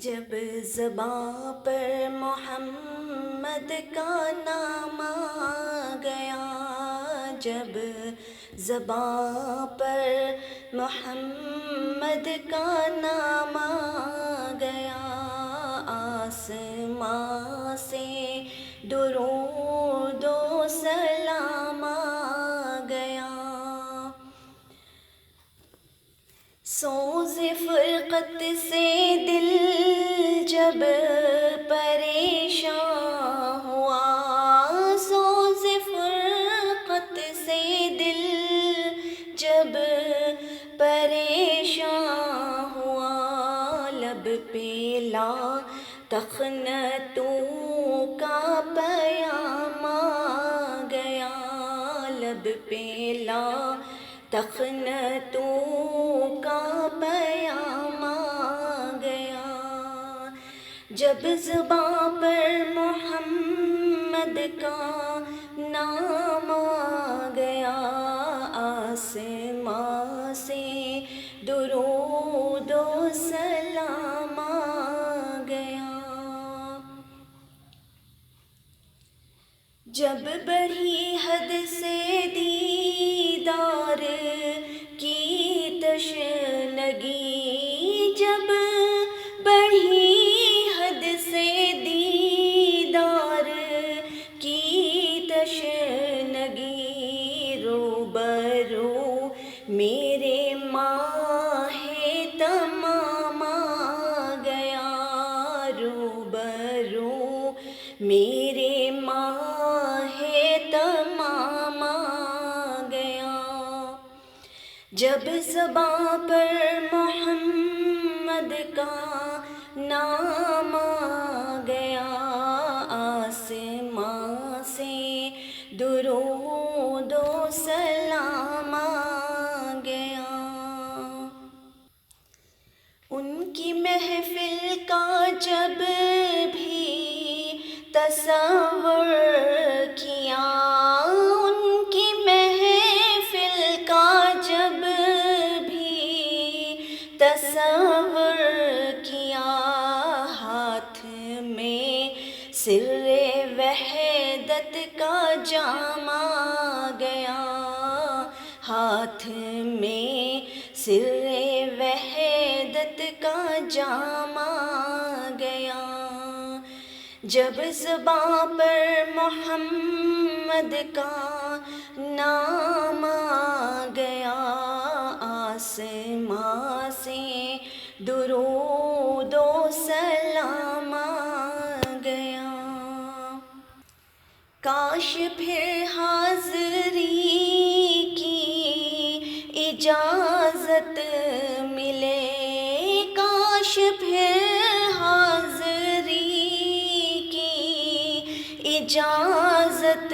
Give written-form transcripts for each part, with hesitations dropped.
جب زباں پر محمد کا نام آ گیا، جب زباں پر محمد کا نام آ گیا، آسماں سے درود و سلام آ گیا۔ سوز فرقت سے دل جب پریشان ہوا، سوز فرقت سے دل جب پریشان ہوا، لب پہ لا تخنتوں کا پیام آ گیا، لب پہ لا تخنتوں کا پیام آ گیا۔ جب زباں پر محمد کا نام آ گیا، آسماں سے درود و سلام آ گیا۔ جب بڑھی حد سے دیدار کی تشنگی، جب بڑھی حد سے دیدار کی تشنگی، روبرو میرے ماہ تمام آ گیا، روبرو میرے ماہ تمام آ گیا۔ جب زباں پر محمد کا نام آ گیا، آسماں سے درود و سلام آ گیا۔ ان کی محفل کا جب بھی تصور کیا، ان کی محفل کا جب بھی تصور کیا، ہاتھ میں سر وحدت کا جام آ گیا، ہاتھ میں سر وحدت کا جام آ گیا۔ جب زباں پر محمد کا نام آ گیا، آسماں سے درود و سلام آ گیا۔ کاش پھر حاضری کی اجازت ملے، کاش پھر حاضری کی اجازت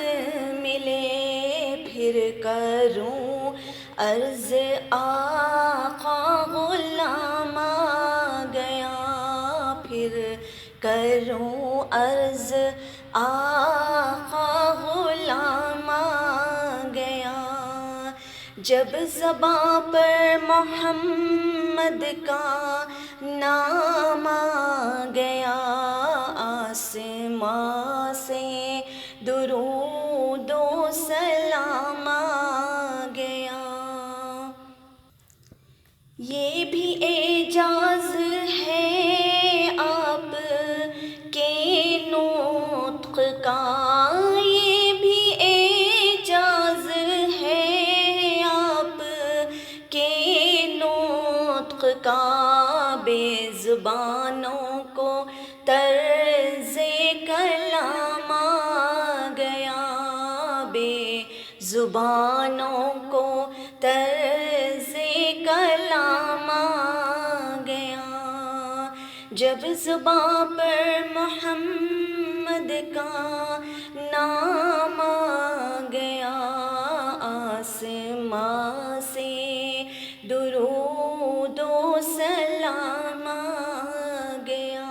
ملے، پھر کروں عرض آقا غلام آ گیا، پھر کروں عرض آقا غلام آ گیا۔ جب زباں پر محمد کا نام آ گیا، آسماں سے درود و سلام آ گیا۔ یہ بھی اعجاز ہے آپ کے نطق کا، یہ بھی اعجاز ہے آپ کے نطق کا، بے زبانوں کو طرز کلام آ گیا، بے زبانوں کو طرز کلام آ گیا۔ جب زباں پر محمد کا نام آ گیا، آسماں سے درود و سلام آ گیا۔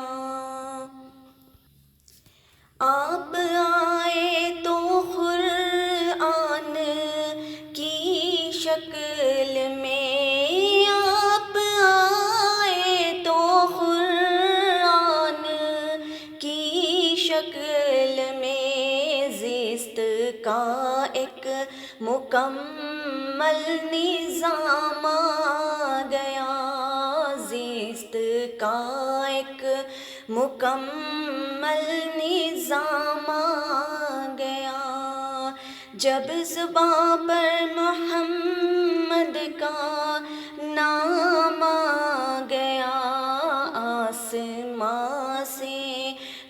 آپ آئے تو قرآن کی شکل میں، آپ آئے تو قرآن مکمل نظام آ گیا، زیست کا ایک مکمل نظام آ گیا، جب زباں پر محمد کا نام آ گیا، آسماں سے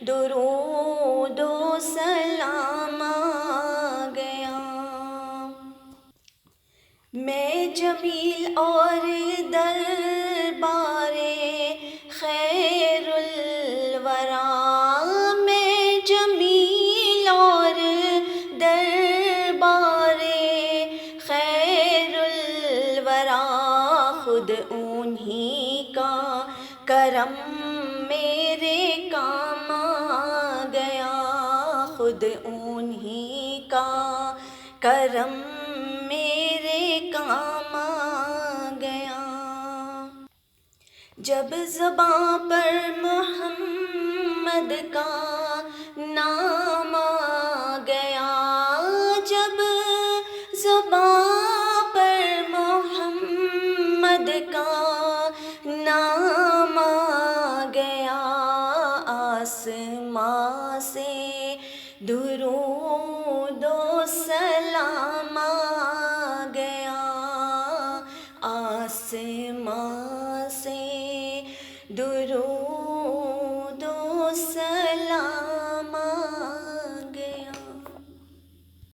درود و سلام آ گیا۔ میں جمیل اور دربار خیر الورا، میں جمیل اور دربار خیر الورا، خود انہی کا کرم میرے کام آ گیا، خود انہی کا کرم میرے کام آ گیا۔ جب زباں پر محمد کا نام